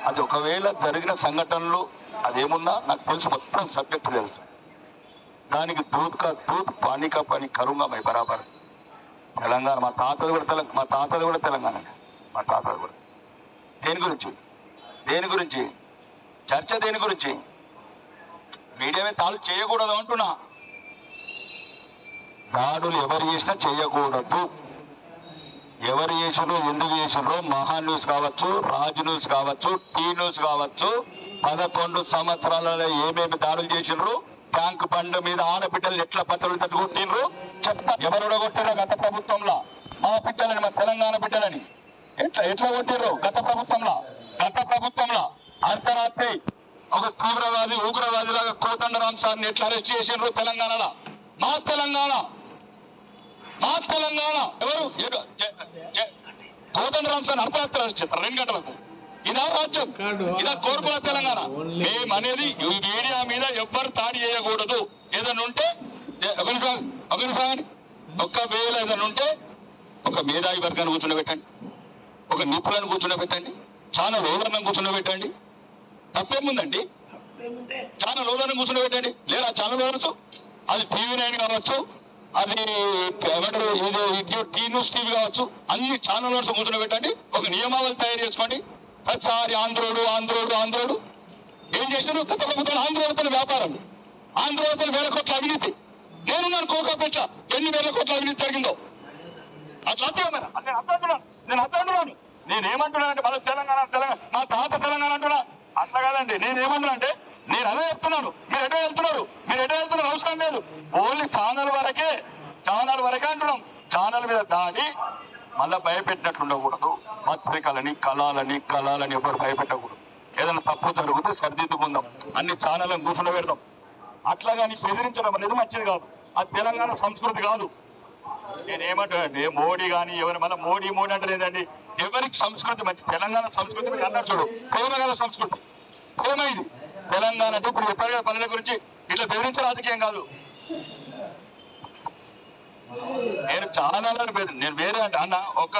అది ఒకవేళ జరిగిన సంఘటనలు అదేమున్నా నాకు తెలుసు, మొత్తం సబ్జెక్టు తెలుసు. దానికి దూత్ పానీ కా పానీ కరుంగా మై బరాబర్. తెలంగాణ మా తాతలు కూడా తెలంగాణ. మా తాతలు కూడా దేని గురించి చర్చ, దేని గురించి మీడియా తాళ్ళు చేయకూడదు అంటున్నా. దాడులు ఎవరు చేసినా చేయకూడదు. ఎవరు చేసినో ఎందుకు చేసినో మహా న్యూస్ కావచ్చు, రాజ్ న్యూస్ కావచ్చు, టీ న్యూస్ కావచ్చు, 11 సంవత్సరాలలో ఏమేమి దాడులు చేసినారు, ట్యాంక్ బండ్ మీద ఆడబిడ్డలు ఎట్లా పత్రులు తట్టుకుంటున్నారు చెప్తా. ఎవరు కొట్టారో గత ప్రభుత్వంలో మా బిడ్డలని, మా తెలంగాణ బిడ్డలని ఎట్లా కొట్టారు గత ప్రభుత్వంలో అర్ధరాత్రి ఒక తీవ్రవాది ఉగ్రవాది లాగా కోదండరాం సార్ని ఎట్లా అరెస్ట్ చేసినారు తెలంగాణలో. మా తెలంగాణ ఎవరు కోదండరాం సార్ అర్ధరాత్రి అరెస్ట్ చేస్తారు 2 గంటలకు. ఇదా రాజ్యం, ఇదా కోరుకున్న తెలంగాణ. మేమనేది ఈ మీడియా మీద ఎవ్వరు దాడి చేయకూడదు. ఏదైనా ఉంటే ఒకవేళ ఏదైనా ఉంటే ఒక మేధావి వర్గాన్ని కూర్చుండబెట్టండి, ఒక నిపుణులను కూర్చుండబెట్టండి, చాలా ఓదర్లను కూర్చుండబెట్టండి. తప్పేముందండి? చాలా ఓదర్లను కూర్చుండబెట్టండి. లేదా చాలా ఓదర్సు, అది TV9 కావచ్చు, అది ఏమంటారు ఇది టీ న్యూస్ టీవీ కావచ్చు, అన్ని ఛానల్ ఓనర్స్ కూర్చుండబెట్టండి. ఒక నియమావళి తయారు చేసుకోండి. ప్రతిసారి ఆంధ్రోడు ఏం చేశారు గత ప్రభుత్వం? ఆంధ్రోడుతున్న వ్యాపారం, ఆంధ్రోడుతున్న 1000 కోట్ల అవినీతి. నేనున్నాను కోకాపేట, ఎన్ని 1000 కోట్ల అవినీతి జరిగిందో. అట్లా నేను అర్థం. నేనేమంటున్నానంటే మన తెలంగాణ మా తాత తెలంగాణ అంటున్నా. అట్లా కాదండి. నేనేమన్నా అంటే నేను అదే చెప్తున్నాను. మీరు ఎటో వెళ్తున్నారు అవసరం లేదు. ఓన్లీ ఛానల్ వరకే అంటున్నాం. ఛానల్ మీద దాడి మళ్ళా భయపెట్టినట్లు ఉండకూడదు. పత్రికలని కళాలని ఎవరు భయపెట్టకూడదు. ఏదైనా తప్పు జరిగితే సరిదిద్దుకుందాం, అన్ని ఛానళ్ళని కూర్చుని పెడదాం. అట్లాగాని బెదిరించడం అనేది మంచిది కాదు. అది తెలంగాణ సంస్కృతి కాదు. నేనేమంటానంటే మోడీ కానీ ఎవరు మళ్ళీ మోడీ అంటే ఏంటండి, ఎవరికి సంస్కృతి మంచి తెలంగాణ సంస్కృతి మీరు అన్నారు చూడు, ప్రేమ గల సంస్కృతి. ప్రేమ ఇది తెలంగాణ అంటే. ఇప్పుడు చెప్పారు కదా పనుల గురించి, ఇట్లా బెదిరించే రాజకీయం కాదు. నేను చాలా నేను వేరే అంటే అన్న ఒక్క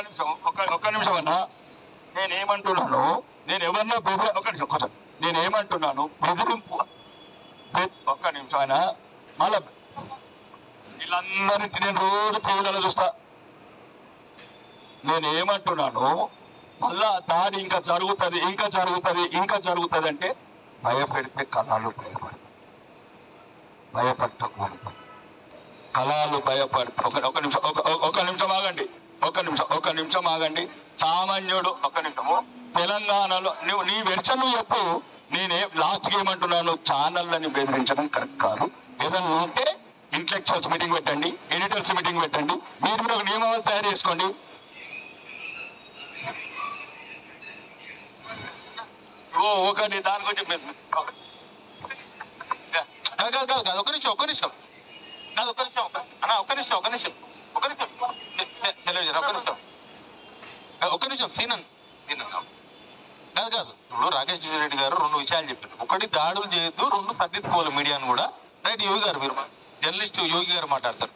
నిమిషం అన్న. నేనేమంటున్నాను, నేను ఎవరినో నేనేమంటున్నాను బెదిరింపు. ఒక్క నిమిషం ఆయన మళ్ళా వీళ్ళందరికీ నేను రోజు టీవీలలో చూస్తా. నేనేమంటున్నాను మళ్ళా దాడి ఇంకా జరుగుతుంది అంటే భయపెడితే కళలు భయపడకూడదు. కళలు భయపడతాయి. ఒక నిమిషం ఆగండి. సామాన్యుడు ఒక్క నిమిషము. తెలంగాణలో నీ వెర్షన్ చెప్పు. నేనే లాస్ట్కి ఏమంటున్నాను, ఛానళ్ళని బెదిరించడం కరెక్ట్ కాదు. ఏదైనా ఉంటే ఇంటలెక్చువల్స్ మీటింగ్ పెట్టండి, ఎడిటర్స్ మీటింగ్ పెట్టండి. మీరు కూడా ఒక నియమావళి తయారు చేసుకోండి. ఒకటి దాని గురించి ఒక్క నిమిషం సీనన్ కాదు. ఇప్పుడు రాకేష్ రెడ్డి గారు 2 విషయాలు చెప్పారు. ఒకటి దాడులు చేయొద్దు, 2 సర్దిద్దుకోవాలి మీడియాను కూడా. రైట్ యోగి గారు, మీరు జర్నలిస్ట్ యోగి గారు మాట్లాడతారు.